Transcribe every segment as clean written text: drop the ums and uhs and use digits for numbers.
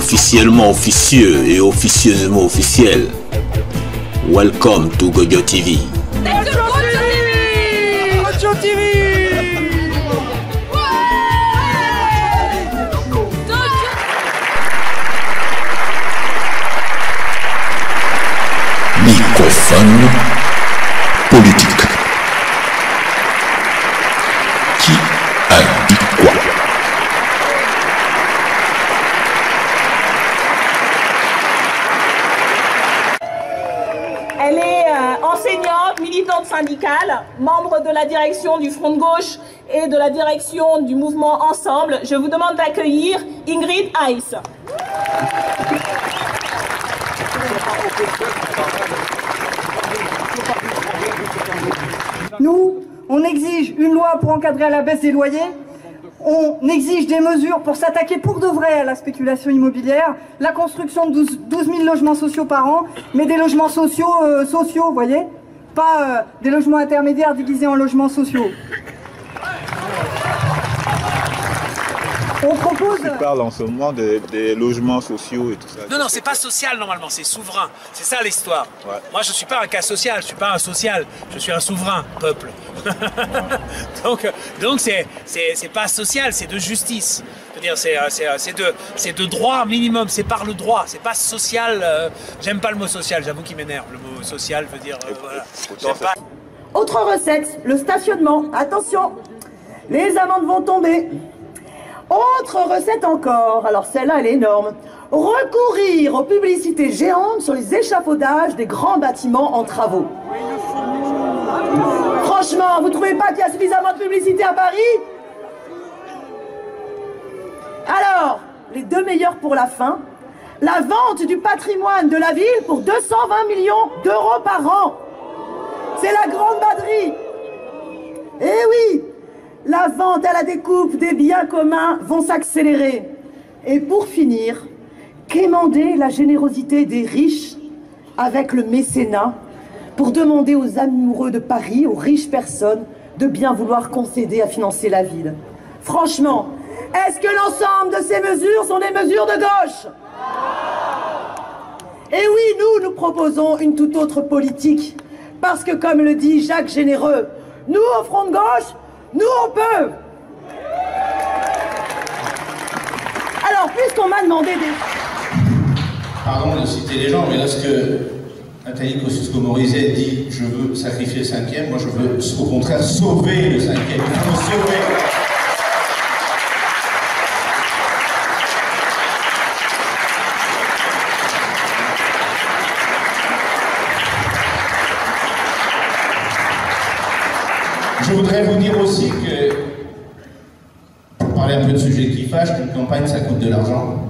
officiellement officieux et officieusement officiel. Welcome to Gojo TV. Gojo TV. Microphone politique. Qui a dit quoi? Elle est enseignante, militante syndicale, membre de la direction du Front de Gauche et de la direction du mouvement Ensemble. Je vous demande d'accueillir Ingrid Heiss. Nous, on exige une loi pour encadrer la baisse des loyers, on exige des mesures pour s'attaquer pour de vrai à la spéculation immobilière, la construction de 12 000 logements sociaux par an, mais des logements sociaux, vous voyez, pas des logements intermédiaires divisés en logements sociaux. On propose... Tu parles en ce moment des logements sociaux et tout ça. Non, c'est pas social normalement, c'est souverain. C'est ça l'histoire. Ouais. Moi, je suis pas un cas social, je suis pas un social, je suis un souverain peuple. Ouais. donc c'est pas social, c'est de justice. C'est-à-dire, c'est de droit minimum, c'est par le droit, c'est pas social. J'aime pas le mot social, j'avoue qu'il m'énerve. Le mot social veut dire voilà. J'aime pas. Autre recette, le stationnement. Attention, les amendes vont tomber. Autre recette encore, alors celle-là elle est énorme. Recourir aux publicités géantes sur les échafaudages des grands bâtiments en travaux. Franchement, vous trouvez pas qu'il y a suffisamment de publicité à Paris? Alors, les deux meilleurs pour la fin, la vente du patrimoine de la ville pour 220 millions d'euros par an. C'est la grande baderie. Eh oui! La vente à la découpe des biens communs vont s'accélérer. Et pour finir, quémander la générosité des riches avec le mécénat pour demander aux amoureux de Paris, aux riches personnes, de bien vouloir concéder à financer la ville. Franchement, est-ce que l'ensemble de ces mesures sont des mesures de gauche? Et oui, nous proposons une toute autre politique. Parce que, comme le dit Jacques Généreux, nous, au Front de Gauche, nous, on peut. Alors, puisqu'on m'a demandé des... Pardon de citer les gens, mais lorsque Nathalie Kosciusko-Morizet dit « je veux sacrifier le cinquième », moi je veux au contraire sauver le cinquième. Il faut sauver. Je voudrais vous dire aussi que, pour parler un peu de sujets qui fâchent, qu'une campagne ça coûte de l'argent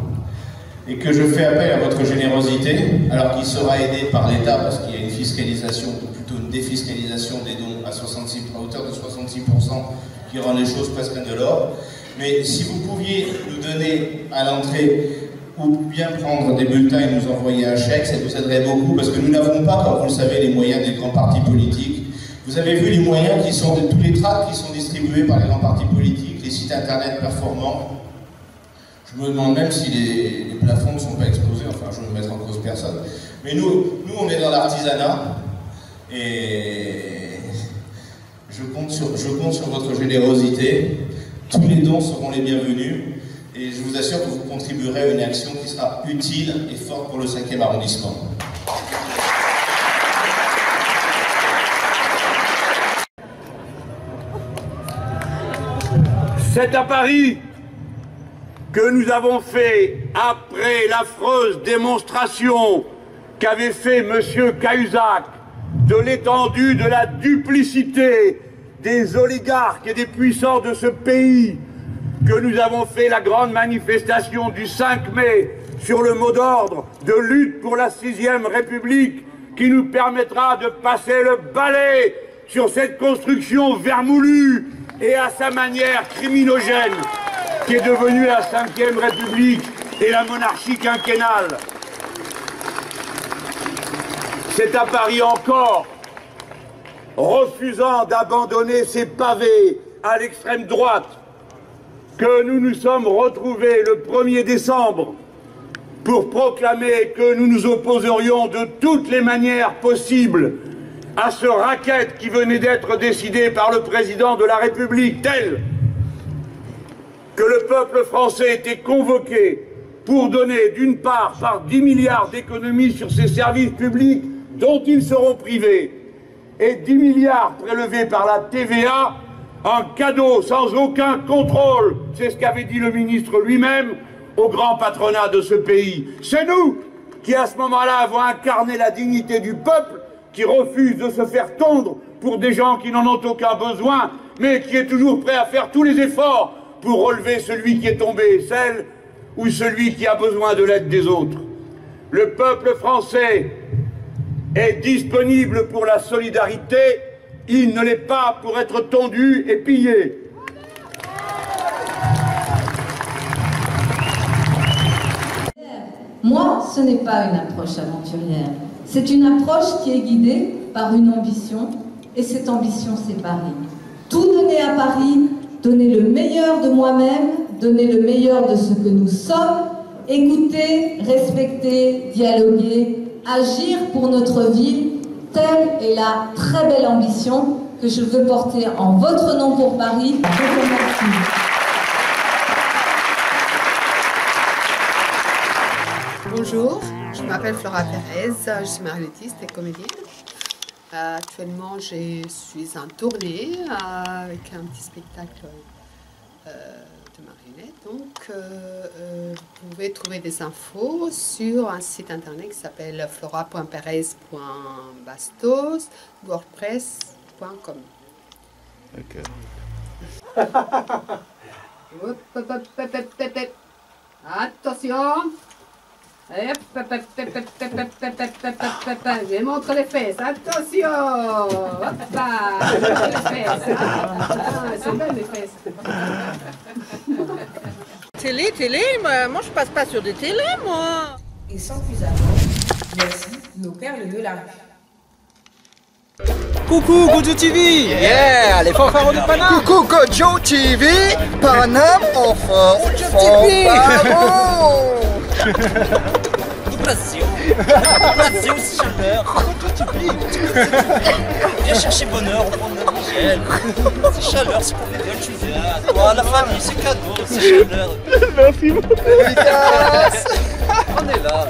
et que je fais appel à votre générosité, alors qu'il sera aidé par l'État parce qu'il y a une fiscalisation, ou plutôt une défiscalisation des dons à hauteur de 66% qui rend les choses presque indolores. Mais si vous pouviez nous donner à l'entrée ou bien prendre des bulletins et nous envoyer un chèque, ça nous aiderait beaucoup parce que nous n'avons pas, comme vous le savez, les moyens des grands partis politiques. Vous avez vu les moyens qui sont de tous les tracts qui sont distribués par les grands partis politiques, les sites internet performants. Je me demande même si les plafonds ne sont pas explosés, enfin je ne veux mettre en cause personne. Mais nous on est dans l'artisanat et je compte sur votre générosité. Tous les dons seront les bienvenus et je vous assure que vous contribuerez à une action qui sera utile et forte pour le 5e arrondissement. C'est à Paris que nous avons fait, après l'affreuse démonstration qu'avait fait M. Cahuzac de l'étendue de la duplicité des oligarques et des puissants de ce pays, que nous avons fait la grande manifestation du 5 mai sur le mot d'ordre de lutte pour la 6e République qui nous permettra de passer le balai sur cette construction vermoulue et à sa manière criminogène qui est devenue la 5e République et la monarchie quinquennale. C'est à Paris encore, refusant d'abandonner ses pavés à l'extrême droite, que nous nous sommes retrouvés le 1er décembre pour proclamer que nous nous opposerions de toutes les manières possibles à ce racket qui venait d'être décidé par le président de la République, tel que le peuple français était convoqué pour donner d'une part par 10 milliards d'économies sur ses services publics dont ils seront privés et 10 milliards prélevés par la TVA en cadeau sans aucun contrôle, c'est ce qu'avait dit le ministre lui-même, au grand patronat de ce pays. C'est nous qui à ce moment-là avons incarné la dignité du peuple qui refuse de se faire tondre pour des gens qui n'en ont aucun besoin, mais qui est toujours prêt à faire tous les efforts pour relever celui qui est tombé, celle ou celui qui a besoin de l'aide des autres. Le peuple français est disponible pour la solidarité, il ne l'est pas pour être tondu et pillé. Moi, ce n'est pas une approche aventurière. C'est une approche qui est guidée par une ambition, et cette ambition, c'est Paris. Tout donner à Paris, donner le meilleur de moi-même, donner le meilleur de ce que nous sommes, écouter, respecter, dialoguer, agir pour notre ville, telle est la très belle ambition que je veux porter en votre nom pour Paris. Je vous remercie. Bonjour, je m'appelle Flora Pérez, je suis marionnettiste et comédienne. Actuellement, je suis en tournée avec un petit spectacle de marionnettes. Donc, vous pouvez trouver des infos sur un site internet qui s'appelle flora.perez.bastos.wordpress.com. Attention! Je montre les fesses, attention! Hop là! Je montre les fesses! C'est belle les fesses! Télé, moi je passe pas sur des télés, moi! Et sans plus attendre, voici nos perles de la rue. Coucou Gojo TV! Yeah! Les fanfarons de Paname! Coucou Gojo TV! Paname en force! Doublation, chaleur. Viens chercher bonheur au fond de Michel. C'est chaleur, c'est convivial, tu viens. Toi, la famille, c'est cadeau, c'est chaleur. Merci beaucoup. On est là.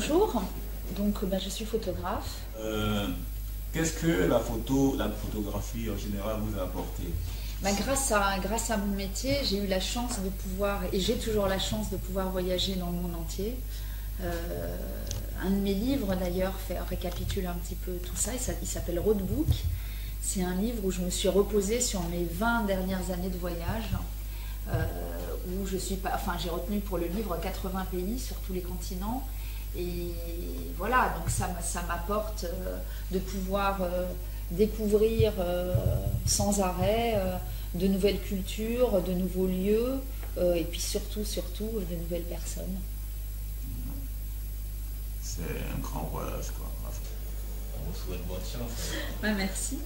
bonjour, donc je suis photographe. Qu'est-ce que la photographie en général vous a apporté? Grâce à mon métier, j'ai eu la chance de pouvoir, et j'ai toujours la chance de pouvoir voyager dans le monde entier. Un de mes livres d'ailleurs récapitule un petit peu tout ça, il s'appelle Roadbook. C'est un livre où je me suis reposée sur mes 20 dernières années de voyage, où j'ai retenu pour le livre 80 pays sur tous les continents. Et voilà, donc ça m'apporte de pouvoir découvrir sans arrêt de nouvelles cultures, de nouveaux lieux, et puis surtout de nouvelles personnes. C'est un grand voyage, quoi. On vous souhaite bonne chance. Merci.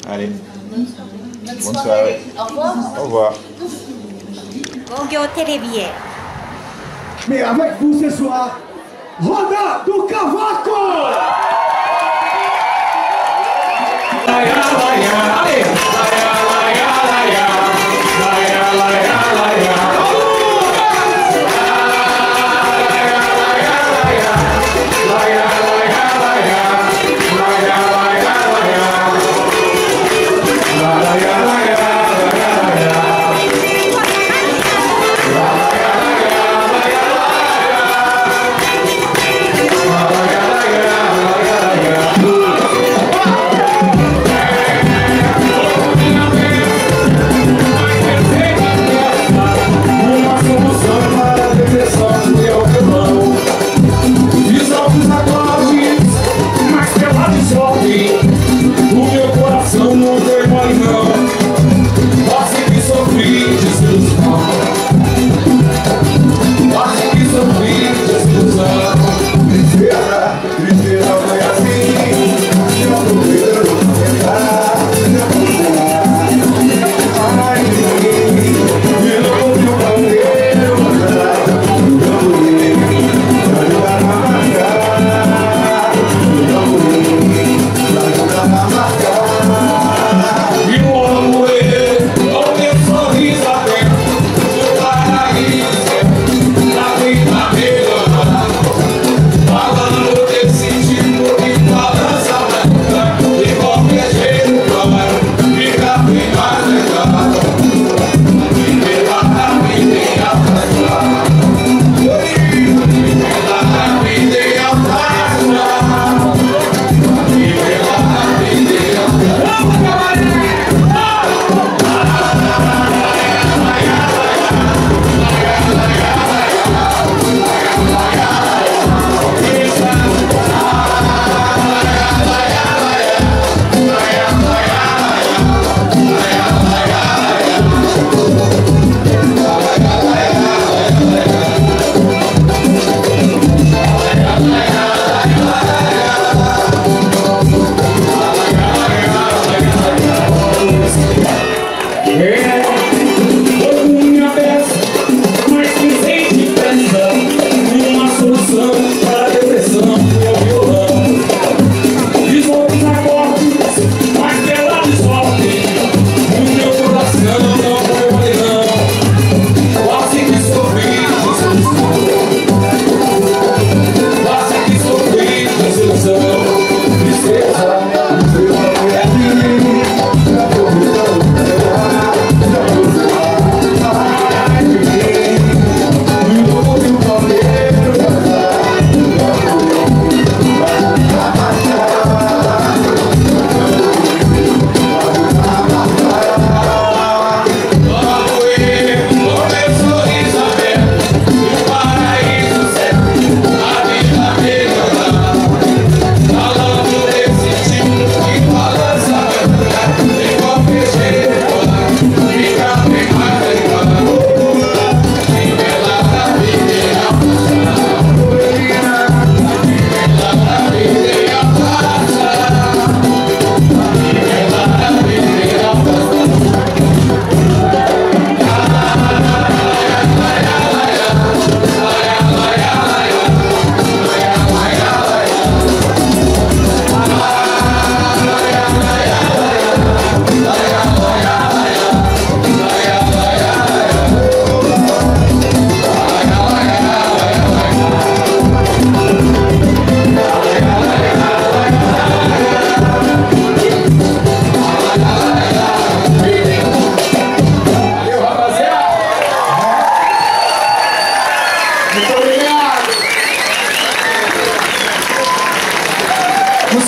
Allez. Bonne soirée. Au revoir. Au revoir. Mais avec vous ce soir, Roda do Cavaco!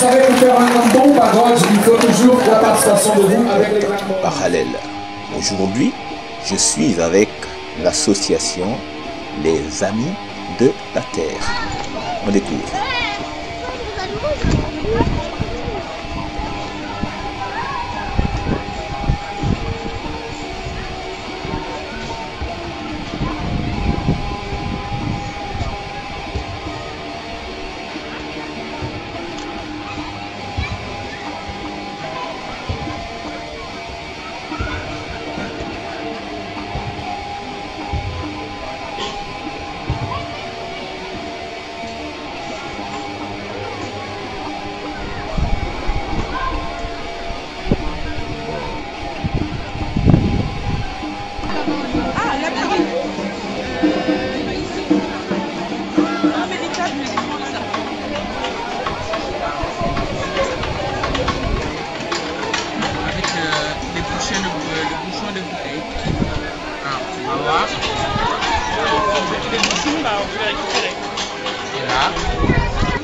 savez que faire un don par vote, il faut toujours la participation de vous avec les grands. Parallèle. Aujourd'hui, je suis avec l'association Les Amis de la Terre. On découvre.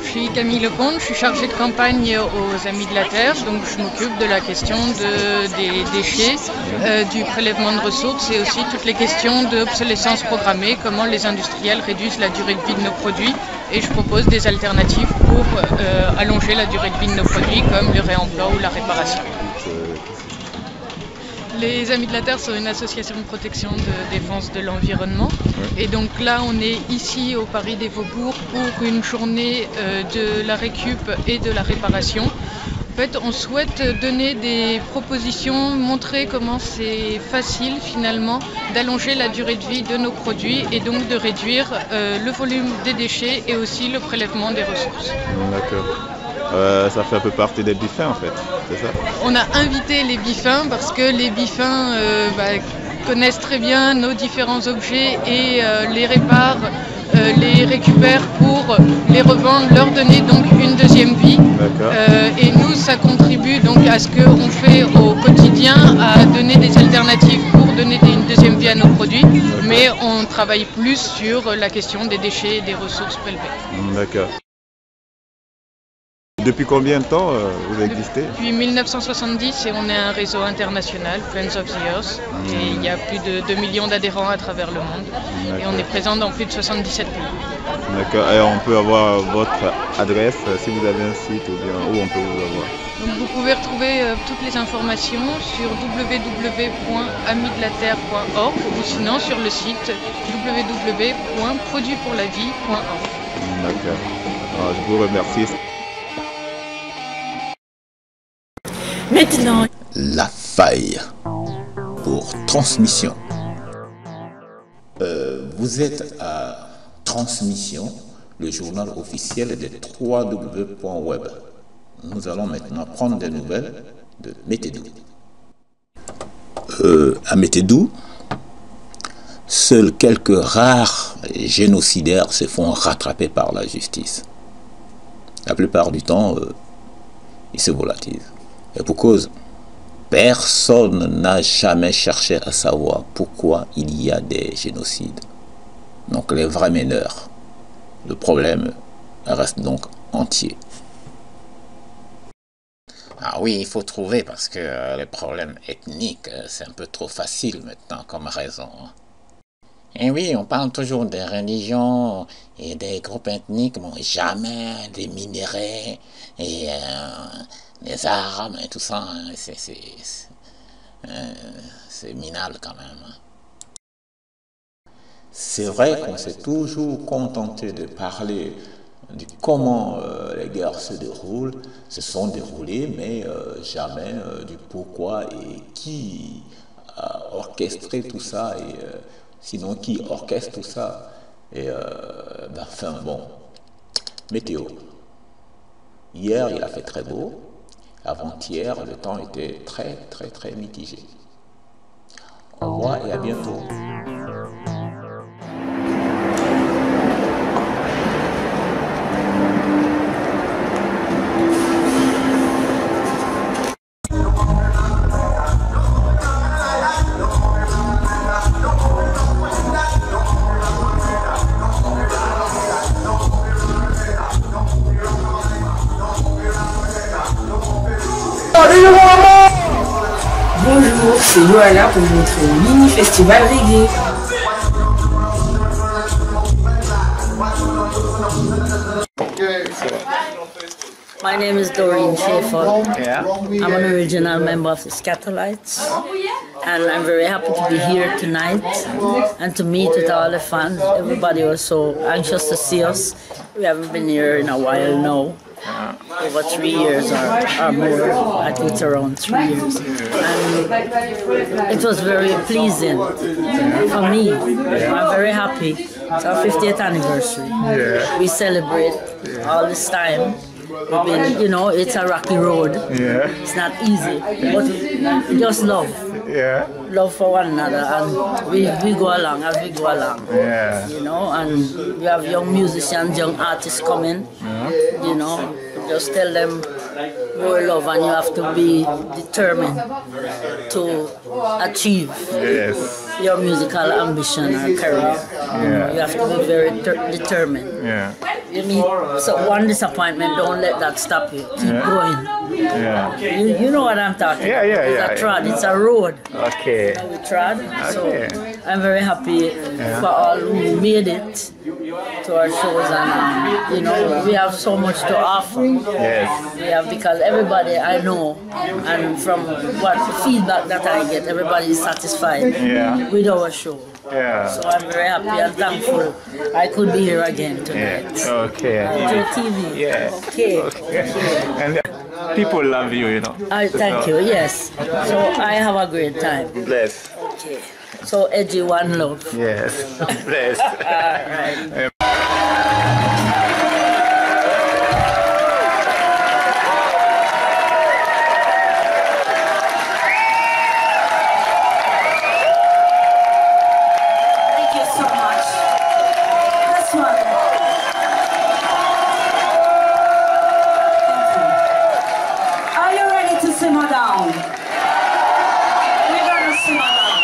Je suis Camille Lecomte, je suis chargée de campagne aux Amis de la Terre, donc je m'occupe de la question des déchets, du prélèvement de ressources et aussi toutes les questions d'obsolescence programmée, comment les industriels réduisent la durée de vie de nos produits, et je propose des alternatives pour allonger la durée de vie de nos produits comme le réemploi ou la réparation. Les Amis de la Terre sont une association de protection de défense de l'environnement. Et donc là, on est ici au Paris des Vaubourgs pour une journée de la récup et de la réparation. En fait, on souhaite donner des propositions, montrer comment c'est facile finalement d'allonger la durée de vie de nos produits et donc de réduire le volume des déchets et aussi le prélèvement des ressources. D'accord. Ça fait un peu partie des bifins en fait, c'est ça? On a invité les bifins parce que les bifins connaissent très bien nos différents objets et les réparent, les récupèrent pour les revendre, leur donner donc une deuxième vie. Et nous, ça contribue donc à ce qu'on fait au quotidien, à donner des alternatives pour donner une deuxième vie à nos produits, mais on travaille plus sur la question des déchets et des ressources prélevées. D'accord. Depuis combien de temps vous existez? Depuis 1970 et on est un réseau international, Friends of the Earth, et il y a plus de 2 millions d'adhérents à travers le monde et on est présent dans plus de 77 pays. D'accord, et on peut avoir votre adresse si vous avez un site ou bien où on peut vous avoir? Donc vous pouvez retrouver toutes les informations sur www.amisdelaterre.org ou sinon sur le site www.produitpourlavie.org. D'accord, je vous remercie. Maintenant, la faille pour transmission. Vous êtes à Transmission, le journal officiel des www.web. Nous allons maintenant prendre des nouvelles de Métédou. À Métédou, seuls quelques rares génocidaires se font rattraper par la justice. La plupart du temps, ils se volatilisent. Et pour cause, personne n'a jamais cherché à savoir pourquoi il y a des génocides. Donc les vrais meneurs. Le problème reste donc entier. Ah oui, il faut trouver parce que les problèmes ethniques, c'est un peu trop facile maintenant comme raison. Et oui, on parle toujours des religions et des groupes ethniques, mais jamais des minéraux et des armes et tout ça. C'est minable quand même. C'est vrai qu'on s'est toujours contenté de parler de comment les guerres se sont déroulées, mais jamais du pourquoi et qui a orchestré tout ça, et sinon qui orchestre tout ça. Et enfin bon, météo. Hier, il a fait très beau. Avant-hier, le temps était très mitigé. Au revoir et à bientôt. Bonjour, c'est Johanna pour votre mini-festival reggae. My name is Doreen Schaefer. I'm an original member of the Scatolites. And I'm very happy to be here tonight and to meet with all the fans. Everybody was so anxious to see us. We haven't been here in a while now. Over 3 years or more. I think it's around 3 years. And it was very pleasing for me. I'm very happy. It's our 50th anniversary. We celebrate all this time. We've been, you know, it's a rocky road. It's not easy, but we just love. Love for one another, and we go along as we go along. You know, and we have young musicians, young artists coming. You know, just tell them more love, and you have to be determined to achieve your musical ambition or career. You have to be very determined. You mean, so one disappointment, don't let that stop you. Keep going. You know what I'm talking about. It's a trod, it's a road. Okay. We trod. So I'm very happy for all who made it to our shows, and you know, we have so much to offer. We have, because everybody I know, and from what feedback that I get, everybody is satisfied with our show. So I'm very happy and thankful I could be here again tonight. Okay. TV. Okay. And people love you, you know. Thank you, yes. So I have a great time. Bless. Okay. So Edgy, one love. Yes. Bless. All right. We're gonna simmer down.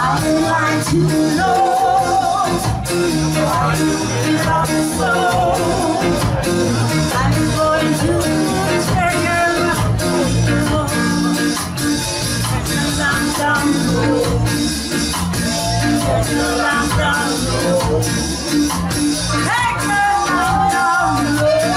I would like to know why you feel up so. I'm going to take you home. Down the road. Take you down the road. Take me down the road.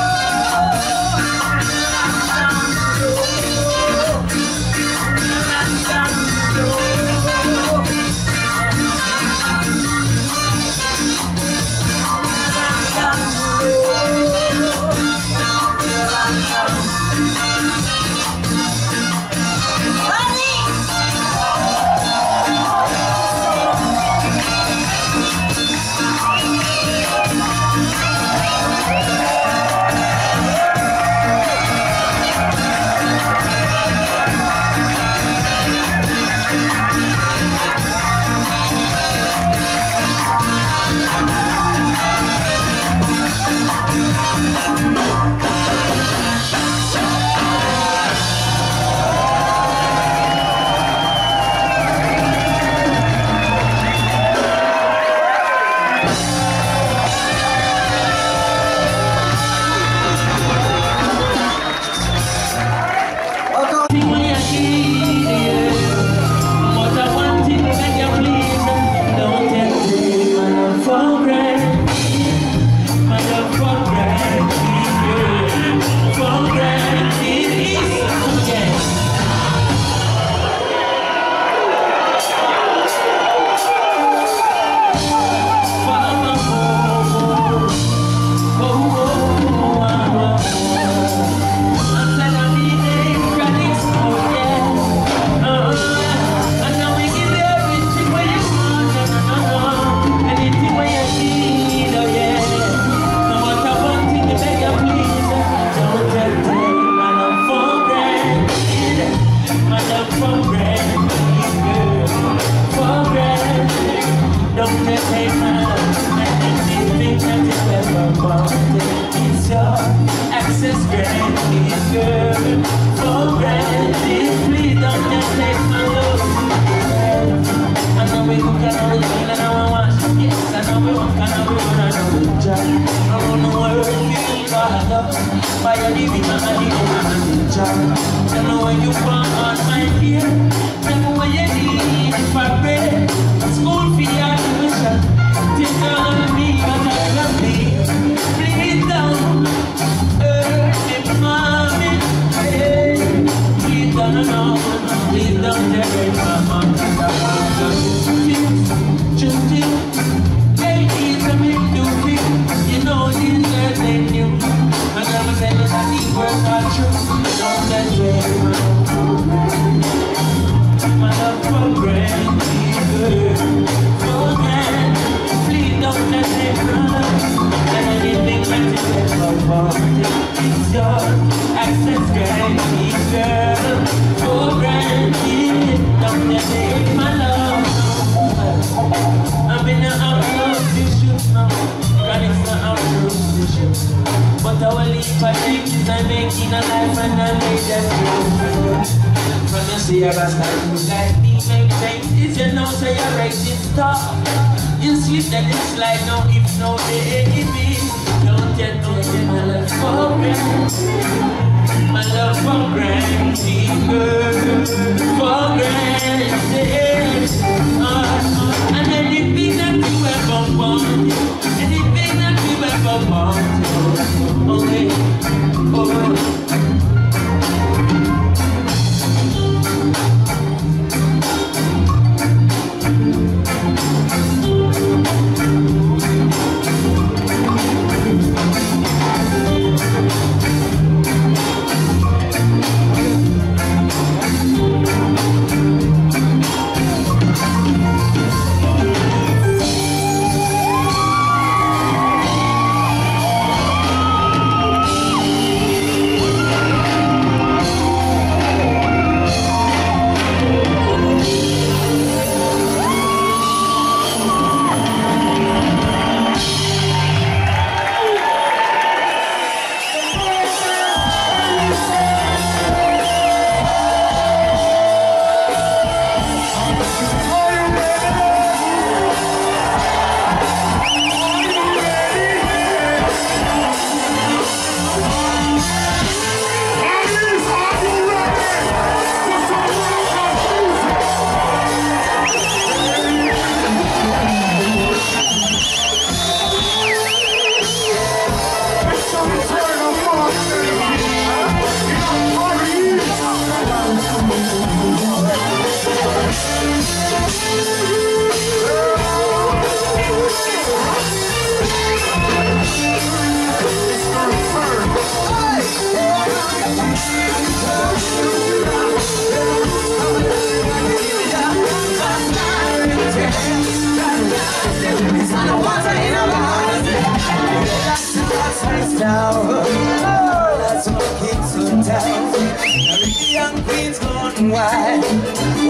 asking why.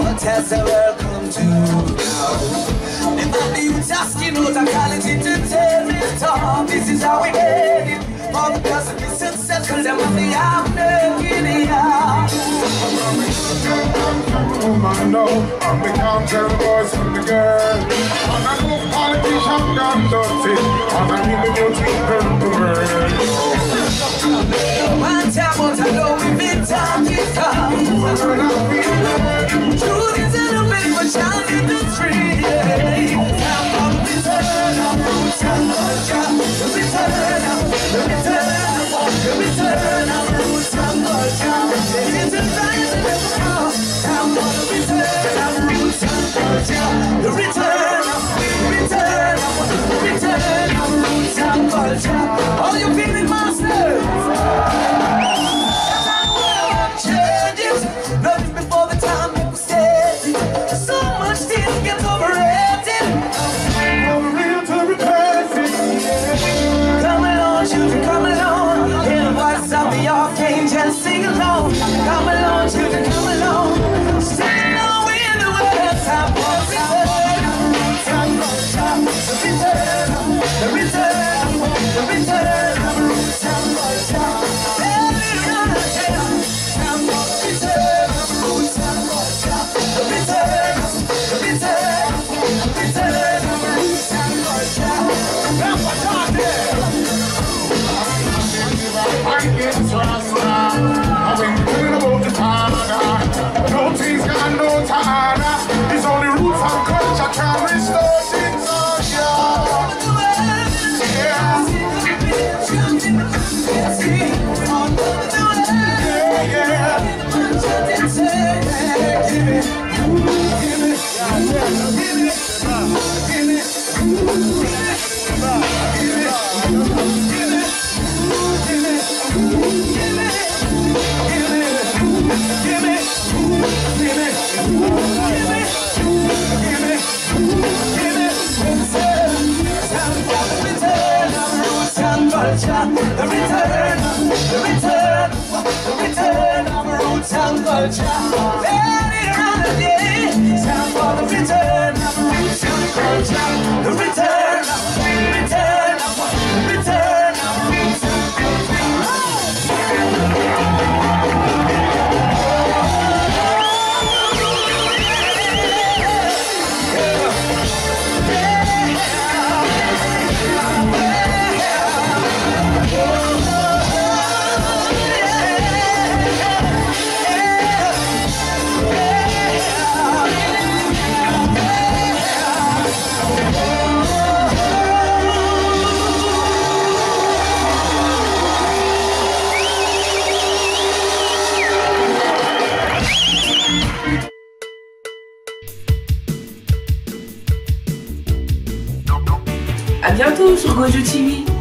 What has the world come to now? It might be youth asking what I call it entertainment talk. This is how we made it. For the person be successful, them of the I'm making it out. I know I'm the counter voice from the girl. And I know politicians gone dirty. And I really don't think the world. One time, but I know we've been talking time. Truth is in a bit of a child in the tree. Time for the return of roots and culture. The return of roots and culture. It's a rise and it's a fall. Time for the return of roots and culture. The return of roots and culture. All you feeling masters. Nothing before the time people said it. So much things get overrated. Real to replace it. Come along, children, come along. Hear the voice of the archangel, sing along. Come along, children, come along. Sing along with the words of the return of roots and culture. I've been thinking about the Tana. No things got no Tana. It's only roots and culture can restore things on The return of roots and culture. Let it run again. Time for the return of roots and culture. The return of roots and À bientôt sur Gojo TV.